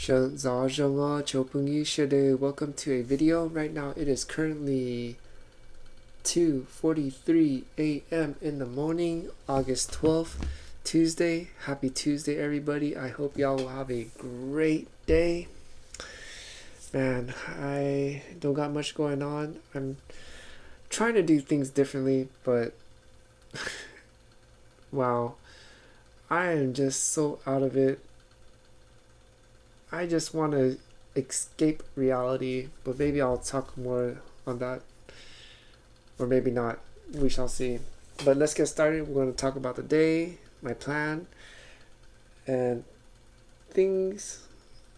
Welcome to a video. Right now it is currently 2:43 a.m. in the morning, August 12th, Tuesday. Happy Tuesday, everybody. I hope y'all will have a great day. Man, I don't got much going on. I'm trying to do things differently, but wow, I am just so out of it. I just want to escape reality, but maybe I'll talk more on that, or maybe not. We shall see. But let's get started. We're going to talk about the day, my plan, and things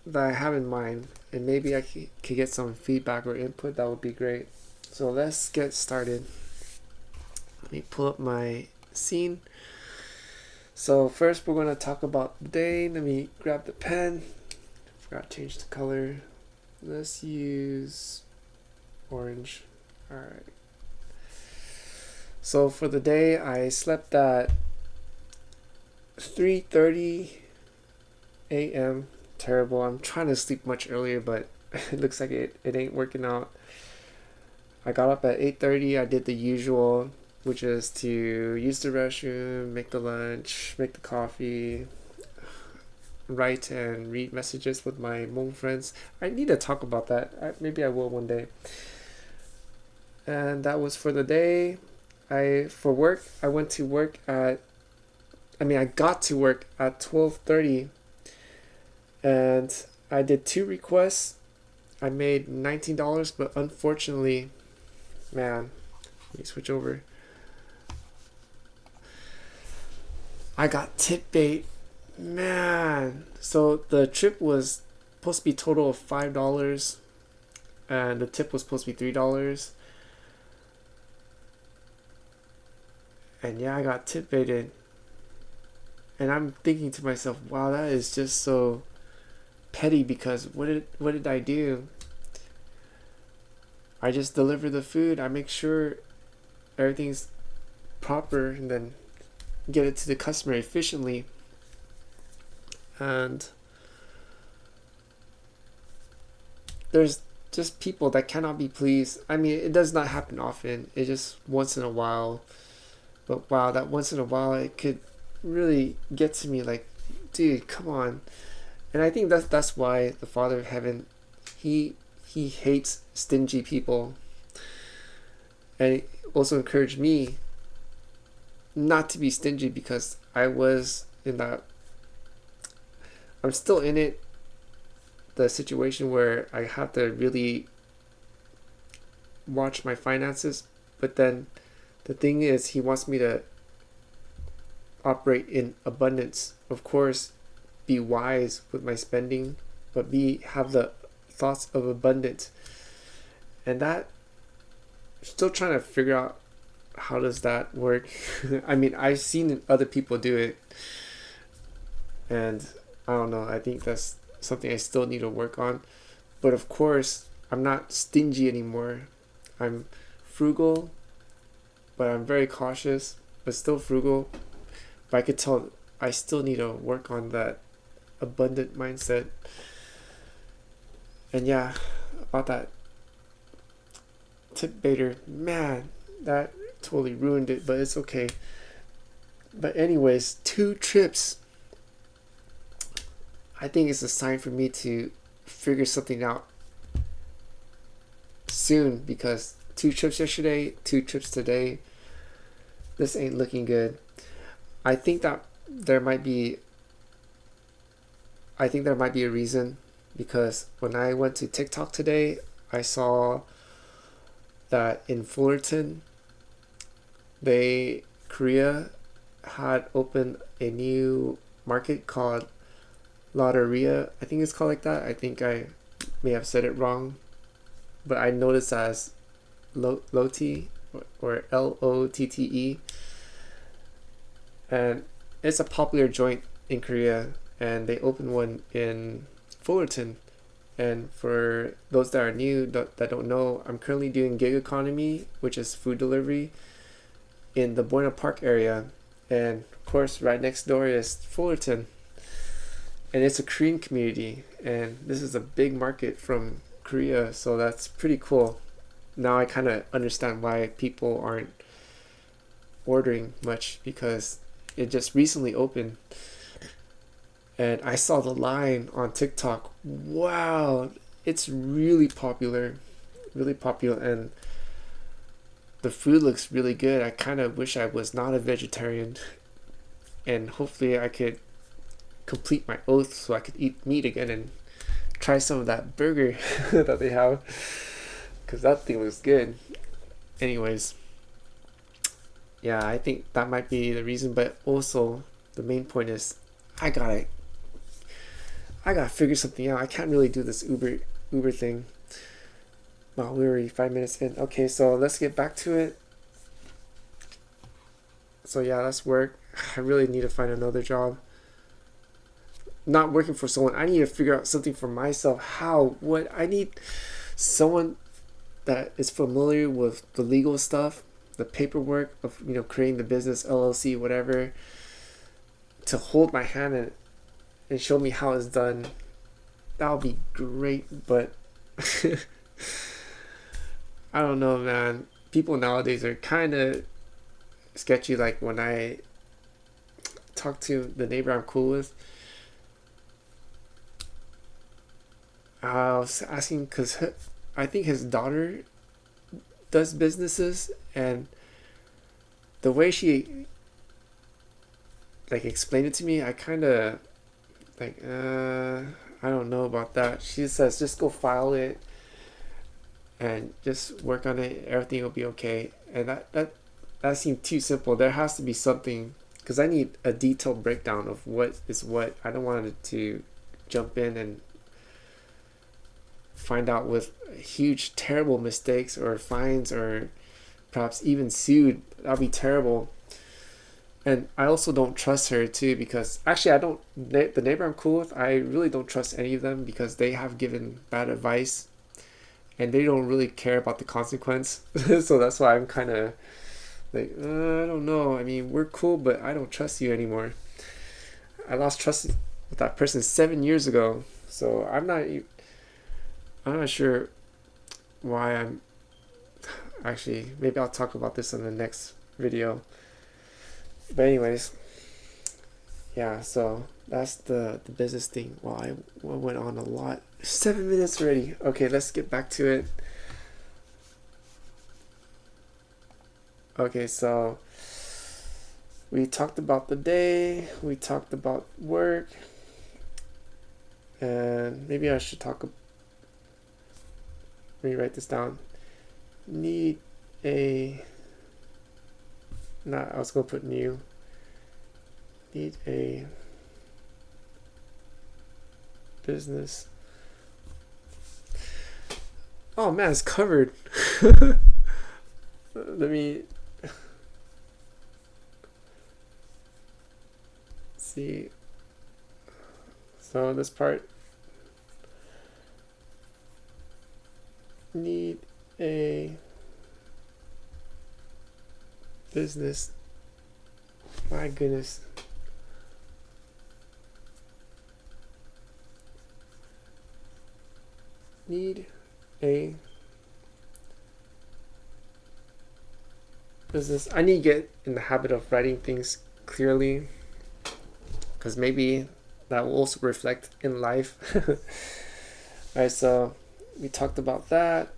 that I have in mind, and maybe I could get some feedback or input. That would be great. So let's get started. Let me pull up my scene. So first we're going to talk about the day. Let me grab the pen. Forgot to change the color. Let's use orange. Alright. So for the day, I slept at 3:30 a.m. Terrible. I'm trying to sleep much earlier, but it looks like it ain't working out. I got up at 8:30. I did the usual, which is to use the restroom, make the lunch, make the coffee, write and read messages with my Hmong friends. I need to talk about that. Maybe I will one day. And that was for the day. For work, I got to work at 12:30, and I did 2 requests. I made $19, but unfortunately, man, let me switch over. I got tip bait. Man, so the trip was supposed to be a total of $5, and the tip was supposed to be $3. And yeah, I got tip baited. And I'm thinking to myself, wow, that is just so petty, because what did I do? I just deliver the food. I make sure everything's proper and then get it to the customer efficiently. And there's just people that cannot be pleased. I mean, it does not happen often. It's just once in a while. But wow, that once in a while, it could really get to me. Like, dude, come on. And I think that's why the Father of Heaven, he hates stingy people. And he also encouraged me not to be stingy, because I was in that. I'm still in it, the situation where I have to really watch my finances. But then the thing is, he wants me to operate in abundance. Of course, be wise with my spending, but have the thoughts of abundance. And that, still trying to figure out how does that work. I mean, I've seen other people do it, and I don't know. I think that's something I still need to work on. But of course, I'm not stingy anymore. I'm frugal, but I'm very cautious, but still frugal. But I could tell I still need to work on that abundant mindset. And yeah, about that tip baiter, man, that totally ruined it, but it's okay. But anyways, 2 trips. I think it's a sign for me to figure something out soon, because 2 trips yesterday, 2 trips today. This ain't looking good. I think there might be a reason, because when I went to TikTok today, I saw that in Fullerton, Korea had opened a new market called Lotteria. I think it's called like that. I think I may have said it wrong, but I noticed as Lotte or Lotte, and it's a popular joint in Korea, and they opened one in Fullerton. And for those that are new, that don't know, I'm currently doing gig economy, which is food delivery, in the Buena Park area, and of course right next door is Fullerton. and it's a Korean community, and this is a big market from Korea, so that's pretty cool. Now I kind of understand why people aren't ordering much, because it just recently opened, and I saw the line on TikTok. Wow, it's really popular, and the food looks really good. I kind of wish I was not a vegetarian, and hopefully I could complete my oath so I could eat meat again and try some of that burger that they have, because that thing looks good. Anyways, yeah, I think that might be the reason, but also the main point is I gotta figure something out. I can't really do this Uber thing. Wow, we're already 5 minutes in. Okay, so let's get back to it. So yeah, that's work. I really need to find another job. Not working for someone. I need to figure out something for myself. How? What? I need someone that is familiar with the legal stuff, the paperwork of, you know, creating the business, LLC, whatever, to hold my hand and show me how it's done. That would be great, but I don't know, man. People nowadays are kind of sketchy. Like when I talk to the neighbor I'm cool with, I was asking because I think his daughter does businesses, and the way she like explained it to me, I kind of like I don't know about that. She says just go file it and just work on it, everything will be okay. And that seemed too simple. There has to be something, because I need a detailed breakdown of what is what. I don't want it to jump in and find out with huge terrible mistakes or fines, or perhaps even sued. That'd be terrible. And I also don't trust her too, because actually I don't, the neighbor I'm cool with, I really don't trust any of them, because they have given bad advice and they don't really care about the consequence. So that's why I'm kind of like, I don't know. I mean, we're cool, but I don't trust you anymore. I lost trust with that person 7 years ago, so I'm not sure why. I'm actually, maybe I'll talk about this in the next video. But anyways, yeah, so that's the business thing. Well, I went on a lot. 7 minutes already. Okay, let's get back to it. Okay, so we talked about the day, we talked about work, and maybe I should let me write this down. Need a, I was gonna put new. Need a business. Oh man, it's covered. Let me see. So this part, need a business. My goodness. Need a business. I need to get in the habit of writing things clearly, because maybe that will also reflect in life. Alright, so we talked about that,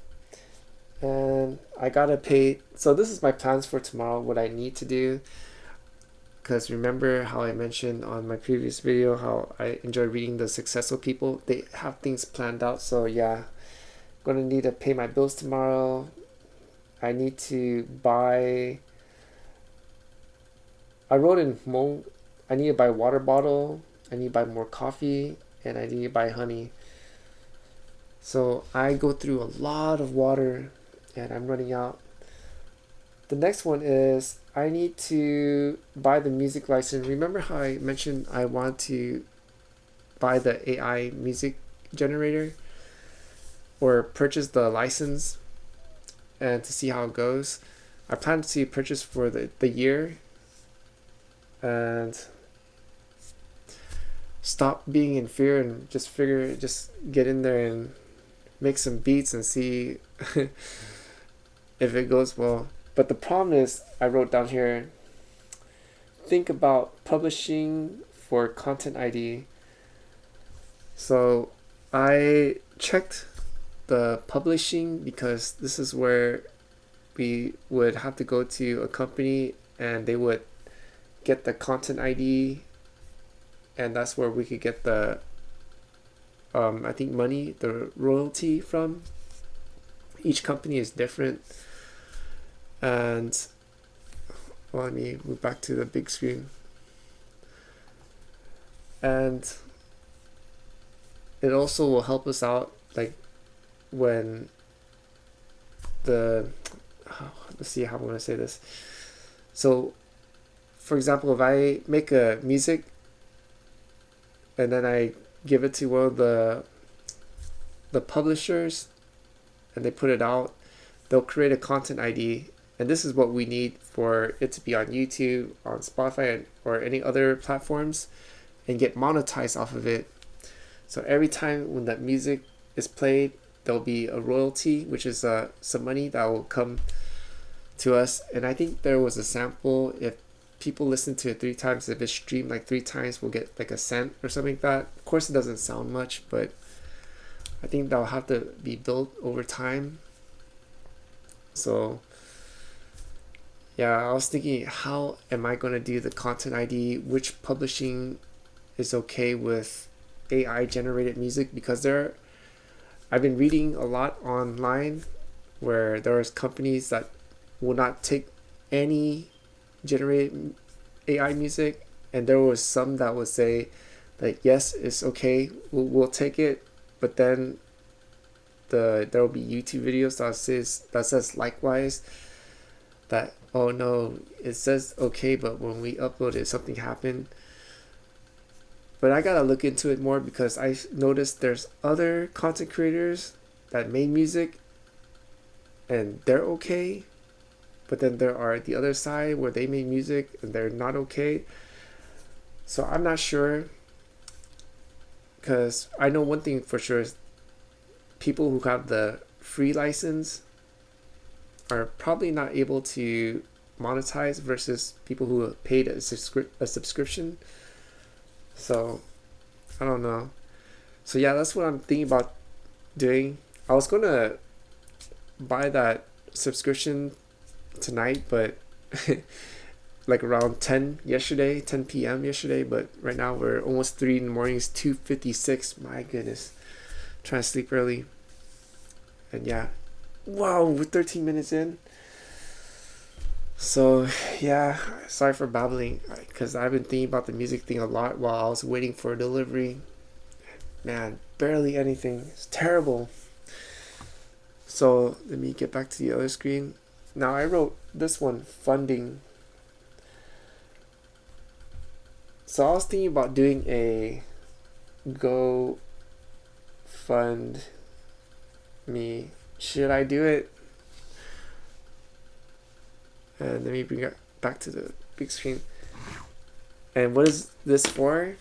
and I gotta pay. So this is my plans for tomorrow, what I need to do, because remember how I mentioned on my previous video how I enjoy reading the successful people. They have things planned out. So yeah, I'm gonna need to pay my bills tomorrow. I need to buy, I wrote in more. I need to buy a water bottle, I need to buy more coffee, and I need to buy honey. So I go through a lot of water and I'm running out. The next one is I need to buy the music license. Remember how I mentioned I want to buy the AI music generator, or purchase the license and to see how it goes. I plan to purchase for the year, and stop being in fear and just get in there and make some beats and see if it goes well. But the problem is, I wrote down here, think about publishing for content ID. So I checked the publishing because this is where we would have to go to a company and they would get the content ID, and that's where we could get the I think money, the royalty from. Each company is different. And well, let me move back to the big screen. And it also will help us out, like when let's see how I'm going to say this. So for example, if I make a music and then I give it to one of the publishers and they put it out, they'll create a content ID, and this is what we need for it to be on YouTube, on Spotify, or any other platforms, and get monetized off of it. So every time when that music is played, there'll be a royalty, which is some money that will come to us. And I think there was a sample, if people listen to it 3 times, if it's streamed like 3 times, we'll get like a cent or something like that. Of course, it doesn't sound much, but I think that'll have to be built over time. So yeah, I was thinking, how am I going to do the content ID? Which publishing is okay with AI generated music? Because I've been reading a lot online where there's companies that will not take any generated AI music, and there was some that would say like, yes, it's okay, we'll take it, but then there will be YouTube videos that says likewise, that, oh no, it says okay, but when we upload it, something happened. But I gotta look into it more, because I noticed there's other content creators that made music and they're okay, but then there are the other side where they made music and they're not okay. So I'm not sure, because I know one thing for sure is people who have the free license are probably not able to monetize versus people who paid a subscription. So I don't know. So yeah, that's what I'm thinking about doing. I was gonna buy that subscription tonight, but like around 10 p.m. yesterday, but right now we're almost 3 in the morning. It's 2:56. My goodness, trying to sleep early. And yeah, wow, we're 13 minutes in. So yeah, sorry for babbling, because I've been thinking about the music thing a lot while I was waiting for a delivery. Man, barely anything. It's terrible. So let me get back to the other screen. Now I wrote this one, funding. So I was thinking about doing a Go Fund Me. Should I do it? And let me bring it back to the big screen. And what is this for?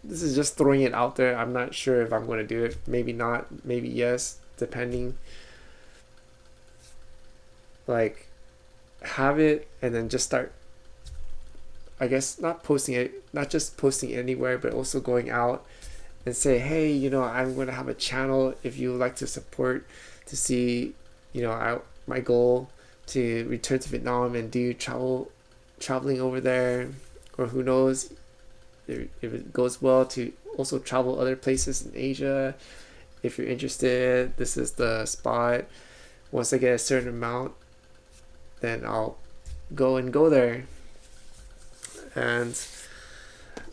This is just throwing it out there. I'm not sure if I'm going to do it. Maybe not. Maybe yes, depending. Like, have it and then just start, I guess, not just posting anywhere, but also going out and say, hey, I'm going to have a channel if you would like to support, to see, my goal to return to Vietnam and do traveling over there, or who knows, if it goes well, to also travel other places in Asia. If you're interested, this is the spot. Once I get a certain amount, then I'll go there. And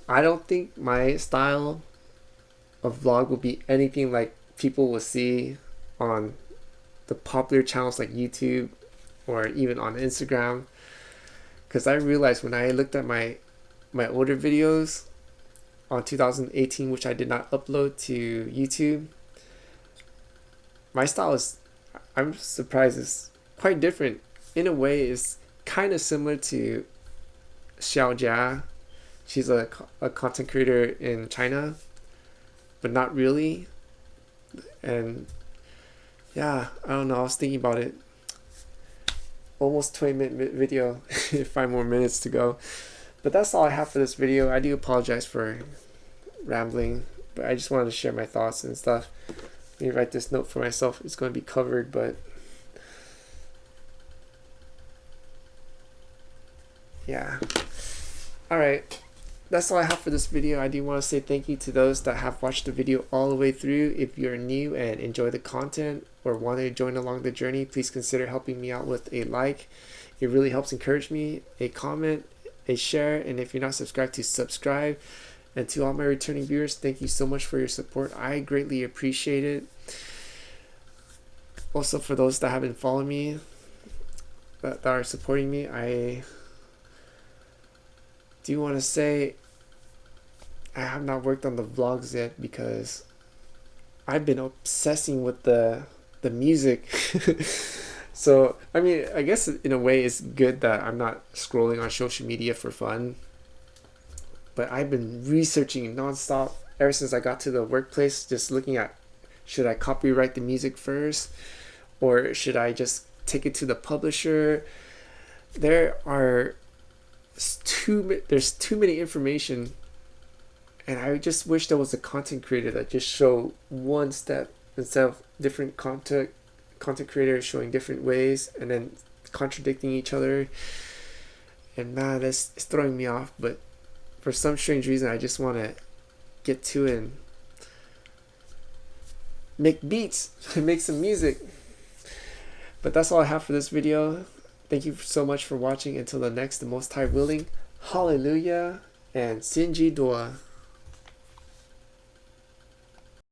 I don't think my style of vlog will be anything like people will see on the popular channels like YouTube or even on Instagram. Because I realized when I looked at my older videos on 2018, which I did not upload to YouTube, my style is, I'm surprised, is quite different. In a way, it's kind of similar to sawv. she's a content creator in China, but not really. And yeah, I don't know, I was thinking about it. Almost 20-minute video, 5 more minutes to go. But that's all I have for this video. I do apologize for rambling, but I just wanted to share my thoughts and stuff. Let me write this note for myself. It's going to be covered, but yeah. Alright, that's all I have for this video. I do want to say thank you to those that have watched the video all the way through. If you're new and enjoy the content or want to join along the journey, please consider helping me out with a like. It really helps encourage me. A comment, a share, and if you're not subscribed, to subscribe. And to all my returning viewers, thank you so much for your support. I greatly appreciate it. Also, for those that haven't followed me, that are supporting me, I do want to say I have not worked on the vlogs yet because I've been obsessing with the music. So, I mean, I guess in a way it's good that I'm not scrolling on social media for fun. But I've been researching nonstop ever since I got to the workplace, just looking at, should I copyright the music first, or should I just take it to the publisher? There's too many information, and I just wish there was a content creator that just showed one step instead of different content creators showing different ways and then contradicting each other. And man, it's throwing me off. But for some strange reason, I just want to get to it and make beats and make some music. But that's all I have for this video. Thank you so much for watching. Until the next, the Most High willing, hallelujah and stingy.